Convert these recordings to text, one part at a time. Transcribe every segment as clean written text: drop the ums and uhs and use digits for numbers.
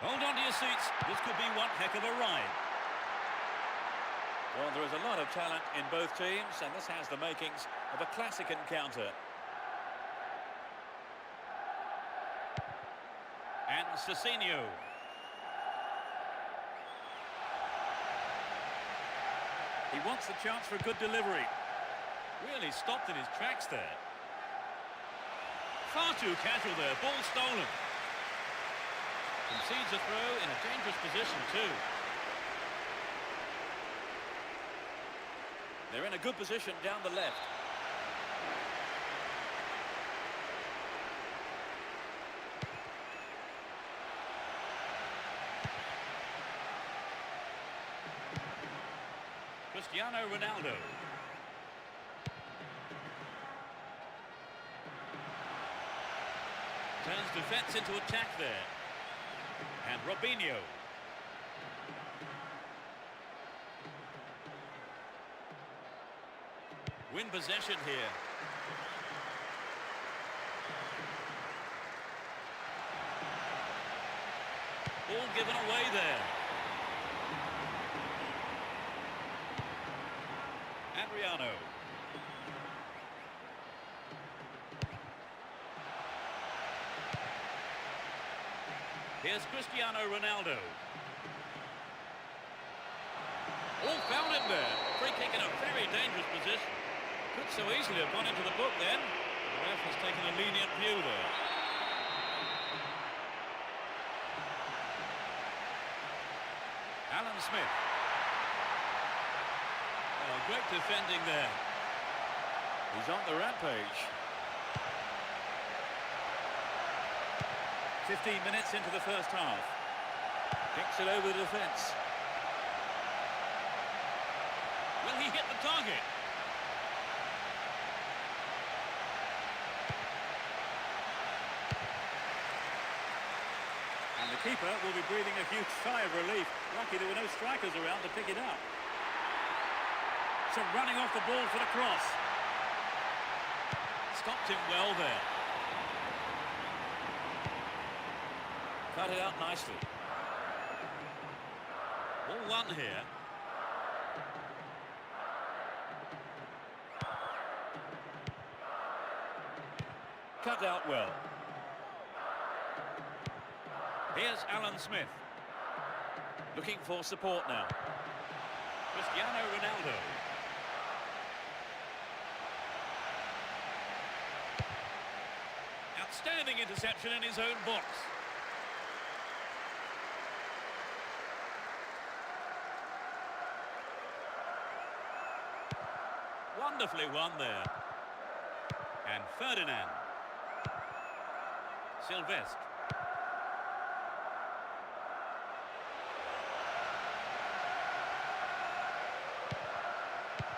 Hold on to your seats. This could be one heck of a ride. Well, there is a lot of talent in both teams, and this has the makings of a classic encounter. And Cicinho. He wants the chance for a good delivery. Really stopped in his tracks there. Far too casual there. Ball stolen. Concedes a throw in a dangerous position too. They're in a good position down the left. Cristiano Ronaldo. Turns defence into attack there. And Robinho. Win possession here. Ball given away there. Adriano. Here's Cristiano Ronaldo. Oh, found him there. Free kick in a very dangerous position. Could so easily have gone into the book then. The ref has taken a lenient view there. Alan Smith. Oh, great defending there. He's on the rampage. 15 minutes into the first half. Kicks it over the defence. Will he hit the target? And the keeper will be breathing a huge sigh of relief. Lucky there were no strikers around to pick it up. So running off the ball for the cross. Stopped him well there. Cut it out nicely. All one here. Cut out well. Here's Alan Smith. Looking for support now. Cristiano Ronaldo. Outstanding interception in his own box. Wonderfully won there. And Ferdinand. Sylvestre.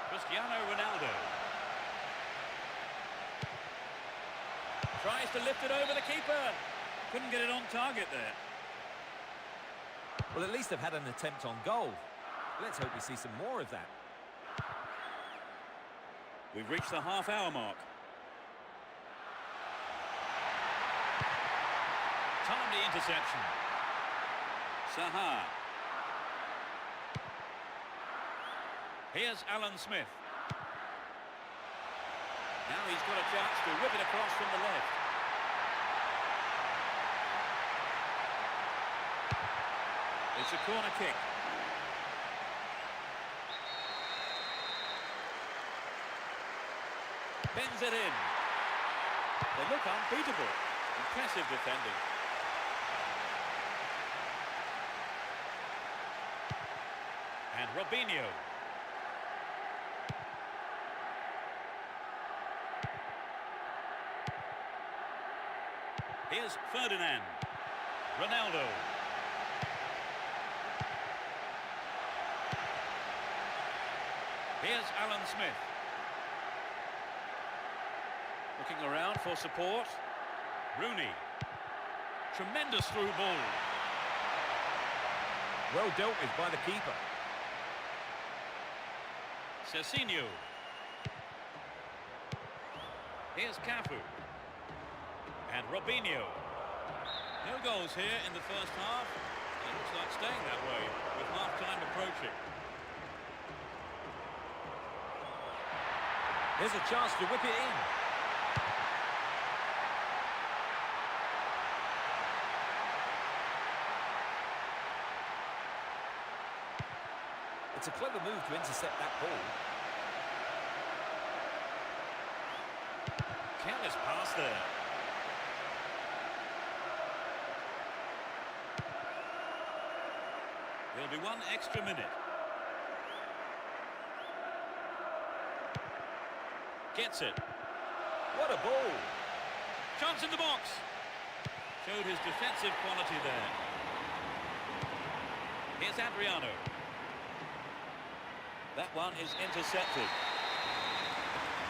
Cristiano Ronaldo. Tries to lift it over the keeper. Couldn't get it on target there. Well, at least they've had an attempt on goal. Let's hope we see some more of that. We've reached the half-hour mark. Timely interception. Here's Alan Smith. Now he's got a chance to whip it across from the left. It's a corner kick. Bends it in. They look unbeatable. Impressive defending. And Robinho. Here's Ferdinand. Ronaldo. Here's Alan Smith. Looking around for support. Rooney. Tremendous through ball. Well dealt with by the keeper. Cezinho. Here's Cafu. And Robinho. No goals here in the first half. And it looks like staying that way with half-time approaching. There's a chance to whip it in. It's a clever move to intercept that ball. Careless pass there. There'll be one extra minute. Gets it. What a ball! Chance in the box. Showed his defensive quality there. Here's Adriano. That one is intercepted.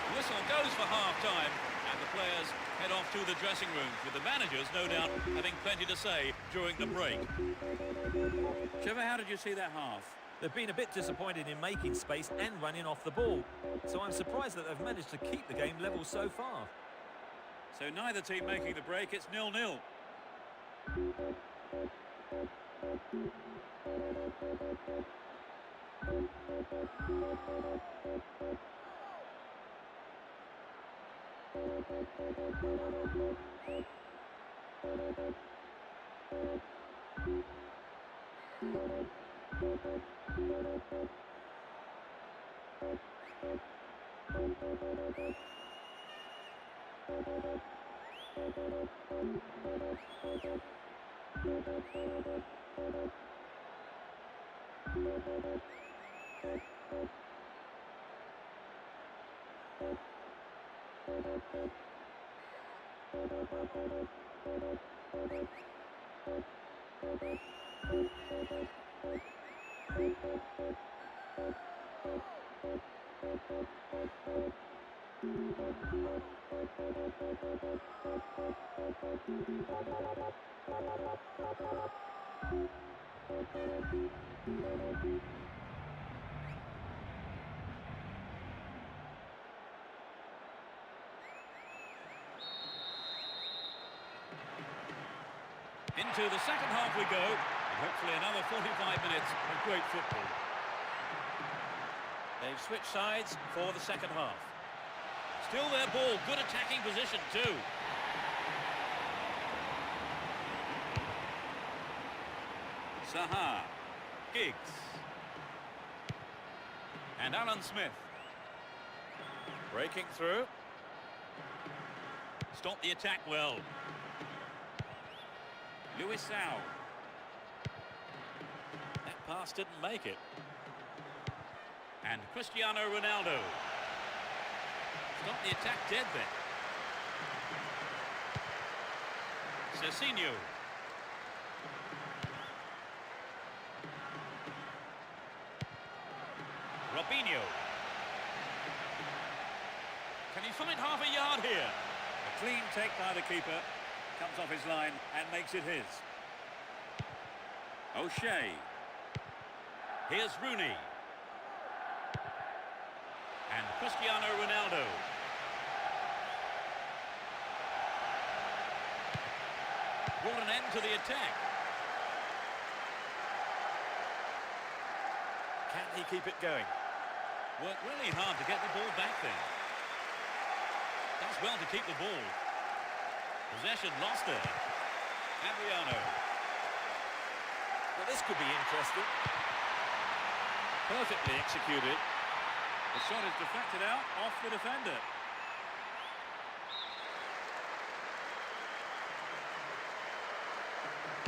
The whistle goes for half-time, and the players head off to the dressing rooms, with the managers, no doubt, having plenty to say during the break. Trevor, how did you see that half? They've been a bit disappointed in making space and running off the ball. So I'm surprised that they've managed to keep the game level so far. So neither team making the break, it's 0-0. Into the second half we go, and hopefully another 45 minutes of great football. They've switched sides for the second half. Still their ball, good attacking position too. Saha, Giggs, and Alan Smith. Breaking through. Stopped the attack well. Luisao. That pass didn't make it. And Cristiano Ronaldo. Stopped the attack dead there. Cezinho. Robinho. Can he find half a yard here? A clean take by the keeper. Comes off his line and makes it his. O'Shea. Here's Rooney. And Cristiano Ronaldo. Brought an end to the attack. Can he keep it going? Worked really hard to get the ball back there. Does well to keep the ball. Possession lost there. Adriano. Well, this could be interesting. Perfectly executed. The shot is deflected out off the defender.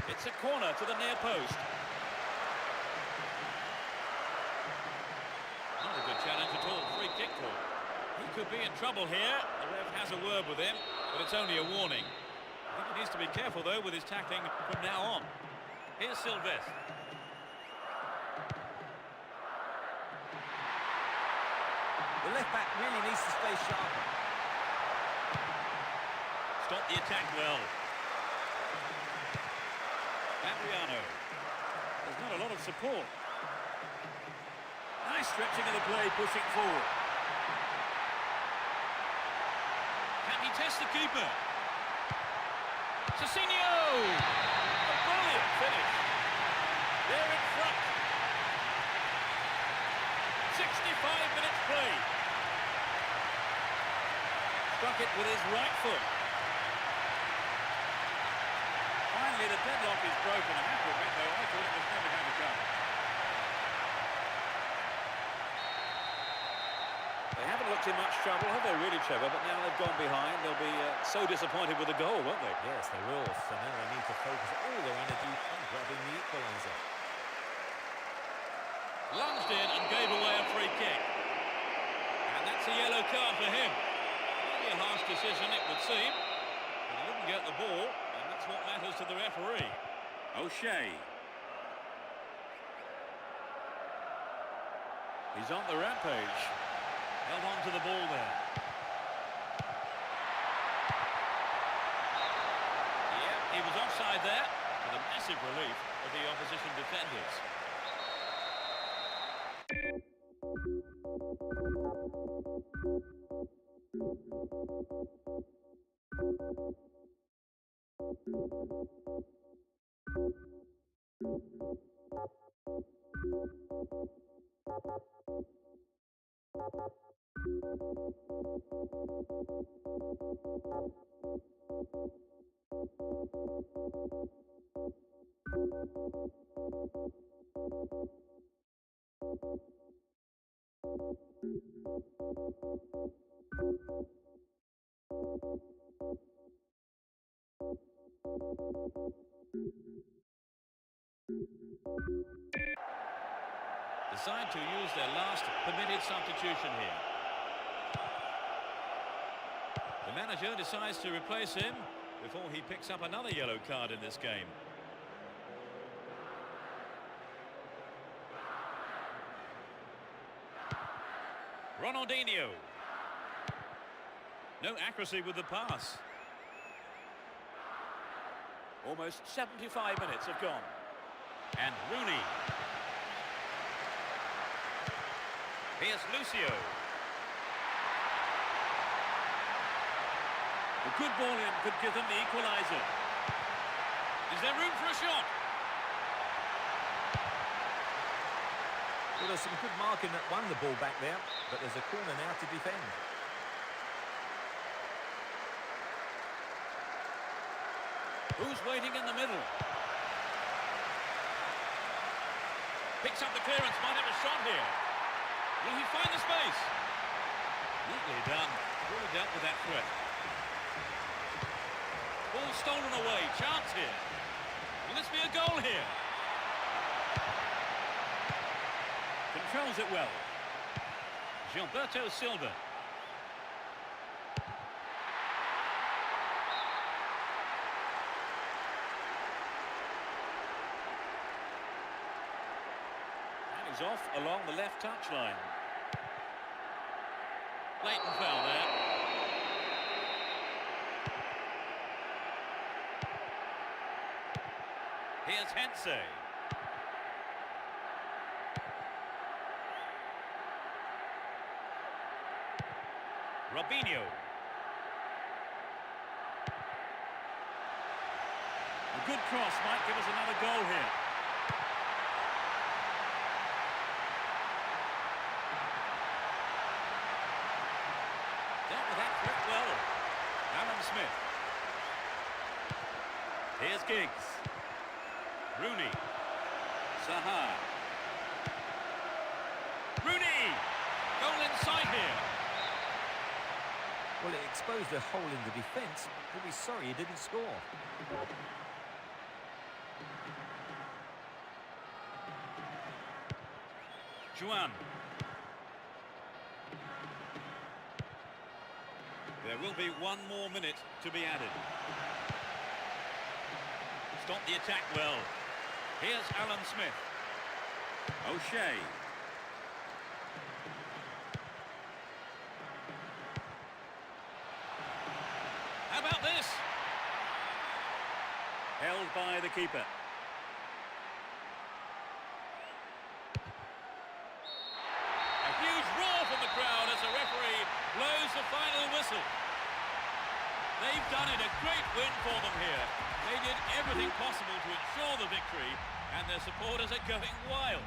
It's a corner to the near post. Not a good challenge at all. Free kick call. He could be in trouble here. The ref has a word with him, but it's only a warning. I think he needs to be careful, though, with his tackling from now on. Here's Sylvestre. The left-back really needs to stay sharp. Stop the attack well. Adriano. There's not a lot of support. Nice stretching of the play, pushing forward. Can he test the keeper? Cicinho! A brilliant finish. They're in front. 65 minutes play. Struck it with his right foot. Finally, the deadlock is broken. I have to admit, though, I thought it was never going to come. They haven't looked in much trouble, have they, really, Trevor? But now they've gone behind. They'll be so disappointed with the goal, won't they? Yes, they will. So now they need to focus all their energy on grabbing the equaliser. Lunged in and gave away a free kick. And that's a yellow card for him. Maybe a harsh decision, it would seem. But he didn't get the ball, and that's what matters to the referee. O'Shea. He's on the rampage. Held on to the ball there. Yeah, he was offside there, to the massive relief of the opposition defenders. Decide to use their last permitted substitution here. The manager decides to replace him before he picks up another yellow card in this game. Ronaldinho. No accuracy with the pass. Almost 75 minutes have gone. And Rooney. Here's Lucio. A good ball in could give them the equaliser. Is there room for a shot? Well, there's some good marking that won the ball back there, but there's a corner now to defend. Who's waiting in the middle? Picks up the clearance, might have a shot here. Will he find the space? Neatly done. Really dealt with that threat. Ball stolen away. Chance here. Will this be a goal here? Controls it well. Gilberto Silva. And he's off along the left touchline. Blatant foul there. Here's Hense. Robinho. A good cross might give us another goal here. Here's Giggs. Rooney. Zaha. Rooney! Goal in sight here. Well, it exposed a hole in the defence. He'll be sorry he didn't score. Juan. There will be one more minute to be added. Stop the attack well. Here's Alan Smith. O'Shea. How about this? Held by the keeper. A huge roar from the crowd as the referee blows the final whistle. They've done it, a great win for them here. They did everything possible to ensure the victory, and their supporters are going wild.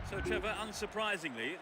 So, Trevor, unsurprisingly...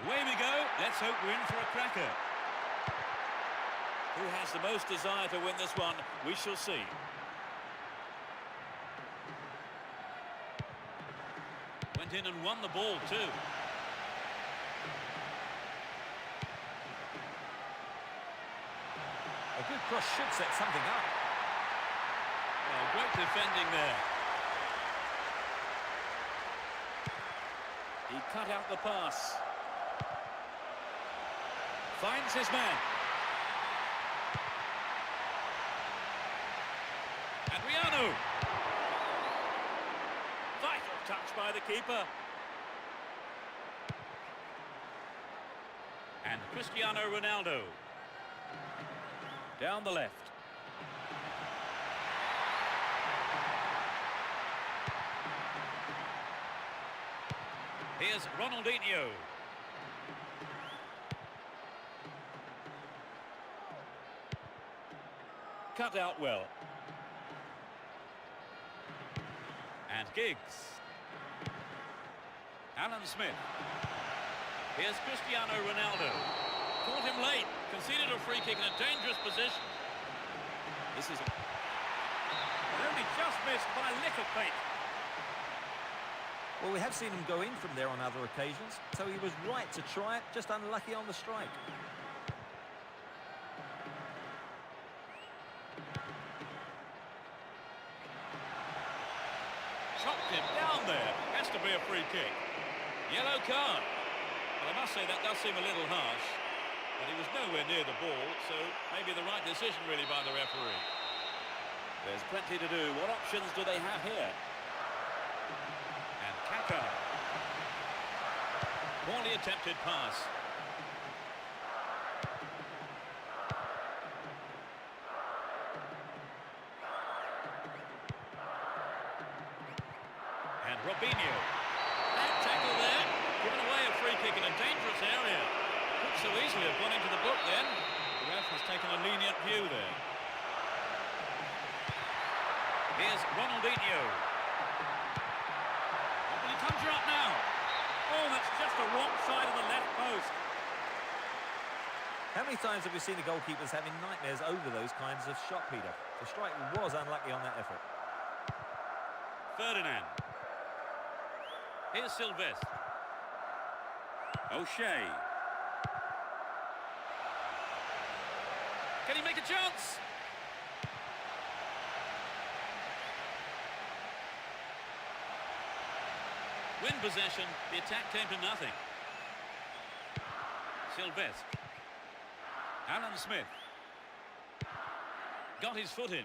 Away we go. Let's hope we're in for a cracker. Who has the most desire to win this one? We shall see. Went in and won the ball too. A good cross should set something up. Well, great defending there. He cut out the pass. Finds his man. Adriano. Vital touch by the keeper. And Cristiano Ronaldo. Down the left. Here's Ronaldinho. Cut out well. And Giggs. Alan Smith. Here's Cristiano Ronaldo. Caught him late. Conceded a free kick in a dangerous position. This is... only just missed by a little fate. Well, we have seen him go in from there on other occasions, so he was right to try it, just unlucky on the strike. Chopped him down there. Has to be a free kick. Yellow card. Well, I must say that does seem a little harsh, but he was nowhere near the ball, so maybe the right decision really by the referee. There's plenty to do. What options do they have here? And Kaka. Poorly attempted pass. And Robinho. That tackle there. Given away a free kick in a dangerous area. Could so easily have gone into the book then. The ref has taken a lenient view there. Here's Ronaldinho. Will he conjure up now? Oh, that's just the wrong side of the left post. How many times have we seen the goalkeepers having nightmares over those kinds of shot, Peter? The strike was unlucky on that effort. Ferdinand. Here's Sylvestre. O'Shea. Can he make a chance? Win possession, the attack came to nothing. Sylvestre. Alan Smith. Got his foot in.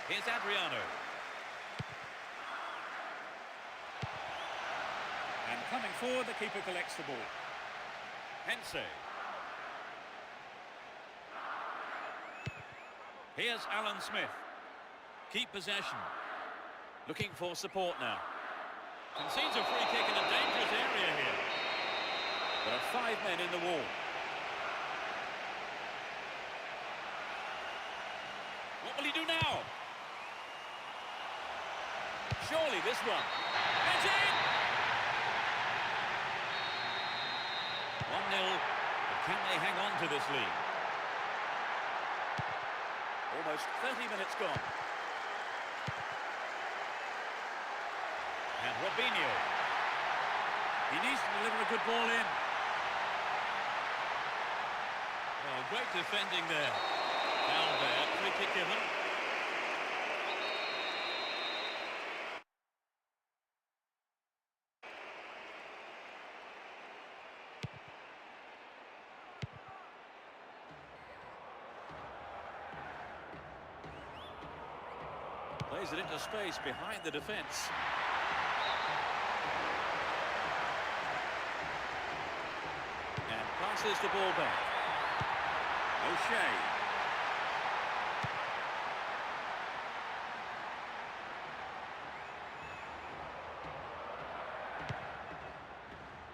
Here's Adriano. And coming forward, the keeper collects the ball. Hense. Here's Alan Smith. Keep possession. Looking for support now. Concedes a free kick in a dangerous area here. There are 5 men in the wall. What will he do now? Surely this one. It's in! 1-0. But can they hang on to this lead? Almost 30 minutes gone. And Robinho. He needs to deliver a good ball in. Oh, great defending there. Down there, free kick given. Plays it into space behind the defence. And passes the ball back. O'Shea.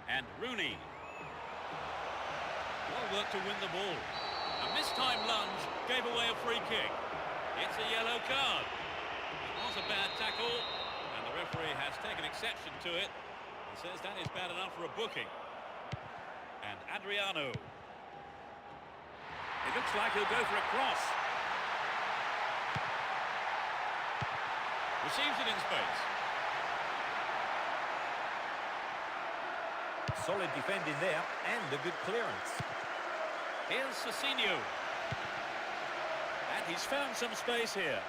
And Rooney. Well worked to win the ball. A mistimed lunge gave away a free kick. It's a yellow card. It was a bad tackle, and the referee has taken exception to it. He says that is bad enough for a booking. And Adriano. It looks like he'll go for a cross. Receives it in space. Solid defending there, and a good clearance. Here's Cicinho. And he's found some space here.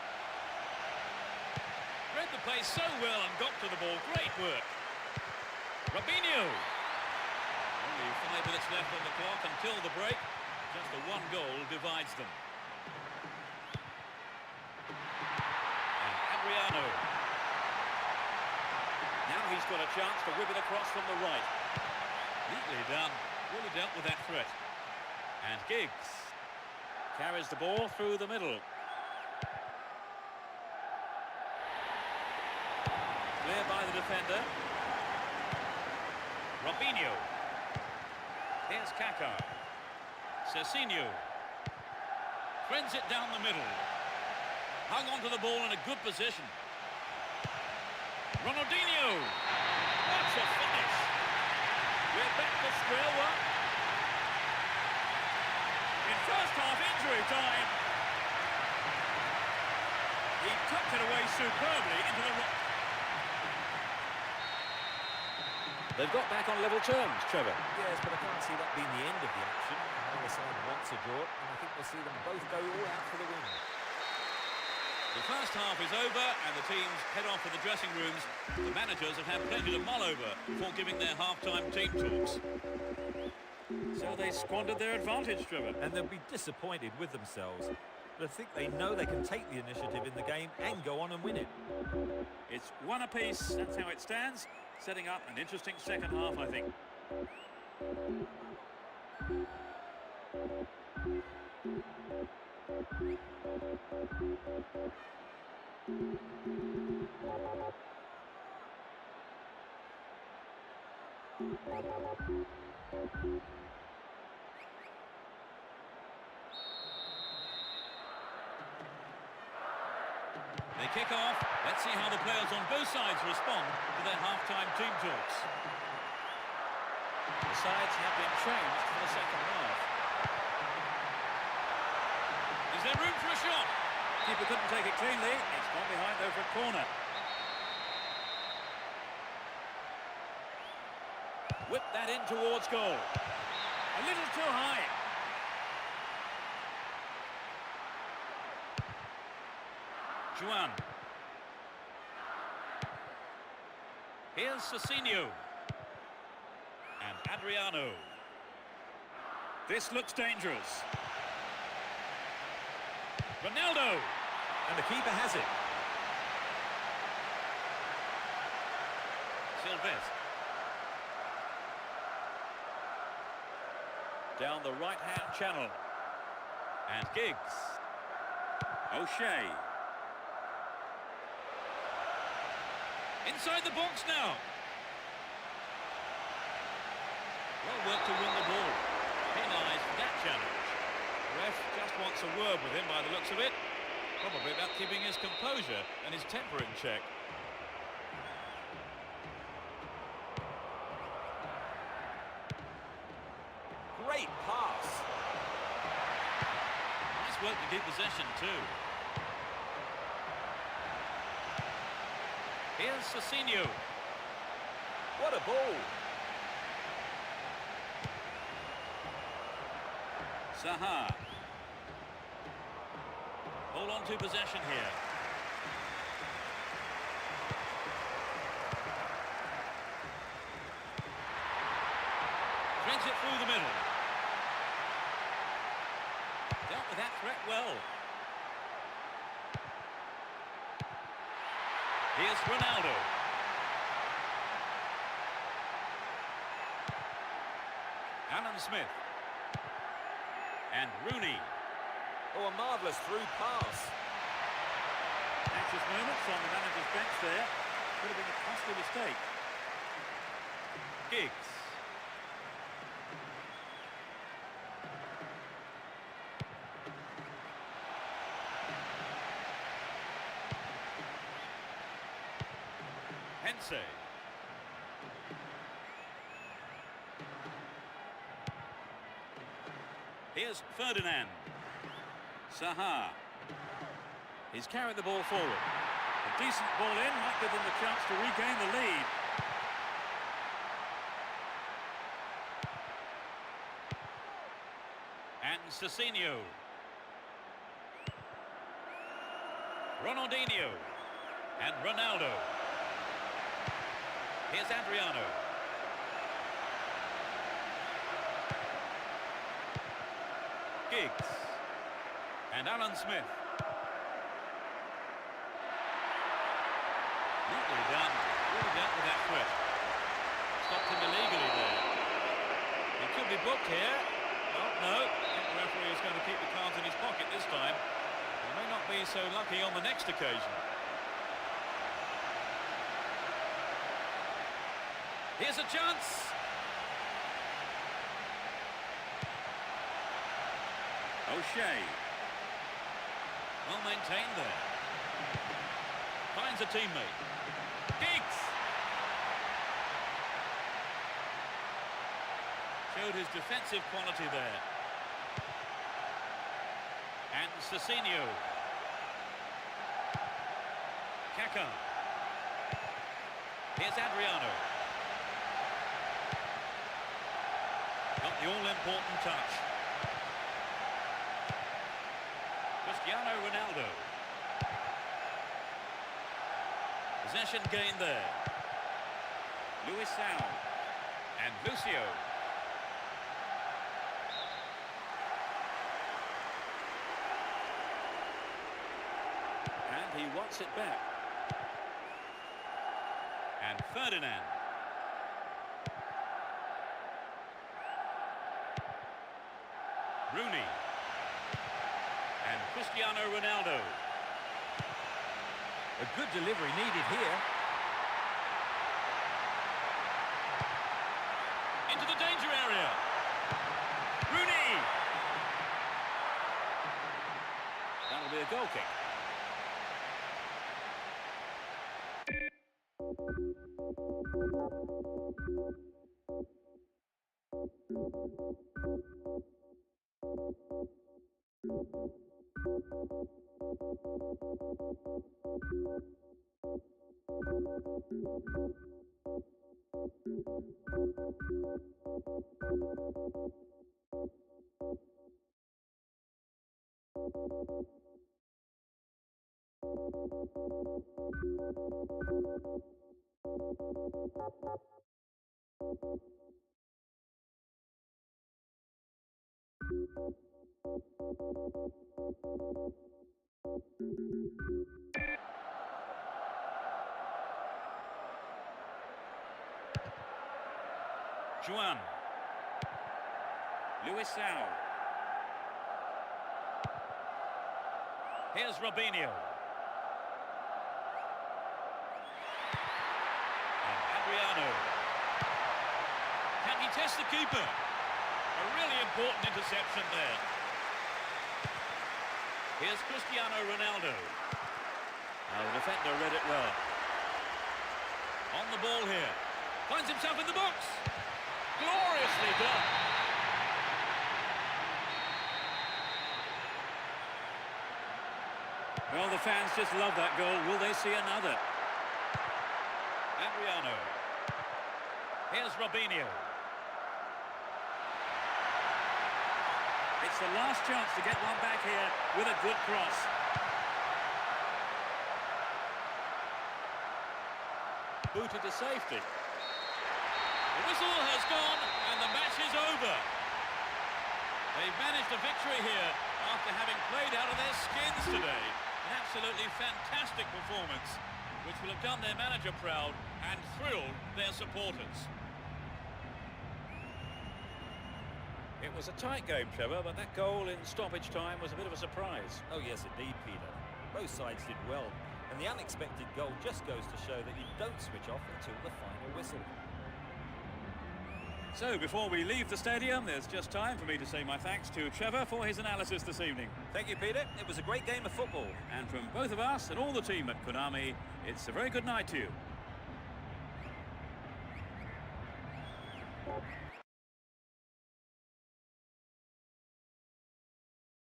Read the play so well and got to the ball. Great work. Robinho. Only 5 minutes left on the clock until the break. Just the one goal divides them. And Adriano. Now he's got a chance to whip it across from the right. Neatly done. Really dealt with that threat. And Giggs carries the ball through the middle. Clear by the defender. Robinho. Here's Kaka. Cicinho. Threads it down the middle. Hung onto the ball in a good position. Ronaldinho. What a finish. We're back to square one. In first half injury time. He tucked it away superbly into the... They've got back on level terms, Trevor. Yes, but I can't see that being the end of the action. Neither side wants a draw, and I think we'll see them both go all out for the win. The first half is over and the teams head off to the dressing rooms. The managers have had plenty to mull over before giving their half-time team talks. So they squandered their advantage, Trevor. And they'll be disappointed with themselves. But I think they know they can take the initiative in the game and go on and win it. It's one apiece, that's how it stands. Setting up an interesting second half, I think. They kick off. Let's see how the players on both sides respond to their half-time team talks. The sides have been changed for the second half. Is there room for a shot? Keeper couldn't take it cleanly. It's gone behind over a corner. Whip that in towards goal. A little too high. Juan. Here's Cecinio. And Adriano. This looks dangerous. Ronaldo. And the keeper has it. Silvestre. Down the right-hand channel. And Giggs. O'Shea. Inside the box now. Well worked to win the ball. Penalised for that challenge. The ref just wants a word with him by the looks of it. Probably about keeping his composure and his temper in check. Great pass. Nice work to keep possession too. Here's Cecinio. What a ball. Zaha. Hold on to possession here. Threads it through the middle. Dealt with that threat well. Here's Ronaldo. Alan Smith. And Rooney. Oh, a marvellous through pass. Anxious moments on the manager's bench there. Could have been a costly mistake. Giggs. Hense. Here's Ferdinand. Zaha. He's carried the ball forward. A decent ball in might give them the chance to regain the lead. And Cecinio. Ronaldinho. And Ronaldo. Here's Adriano. Giggs. And Alan Smith. Neatly done. Really dealt with that threat. Stopped him illegally there. He could be booked here. Oh, no. I think the referee is going to keep the cards in his pocket this time. He may not be so lucky on the next occasion. Here's a chance. O'Shea. Well maintained there. Finds a teammate. Giggs! Showed his defensive quality there. And Cecinio. Kaka. Here's Adriano. Got the all-important touch. Cristiano Ronaldo. Possession gained there. Luisao. And Lucio. And he wants it back. And Ferdinand. Rooney. And Cristiano Ronaldo. A good delivery needed here. Into the danger area. Rooney. That'll be a goal kick. Juan. Luisao. Here's Robinho. And Adriano. Can he test the keeper? A really important interception there. Here's Cristiano Ronaldo. Now the defender read it well. On the ball here. Finds himself in the box. Gloriously done. Well, the fans just love that goal. Will they see another? Adriano. Here's Robinho. It's the last chance to get one back here with a good cross. Booted to safety. The whistle has gone and the match is over. They've managed a victory here after having played out of their skins today. An absolutely fantastic performance, which will have done their manager proud and thrilled their supporters. It was a tight game, Trevor, but that goal in stoppage time was a bit of a surprise. Oh yes, indeed, Peter. Both sides did well, and the unexpected goal just goes to show that you don't switch off until the final whistle. So, before we leave the stadium, there's just time for me to say my thanks to Trevor for his analysis this evening. Thank you, Peter. It was a great game of football. And from both of us and all the team at Konami, it's a very good night to you.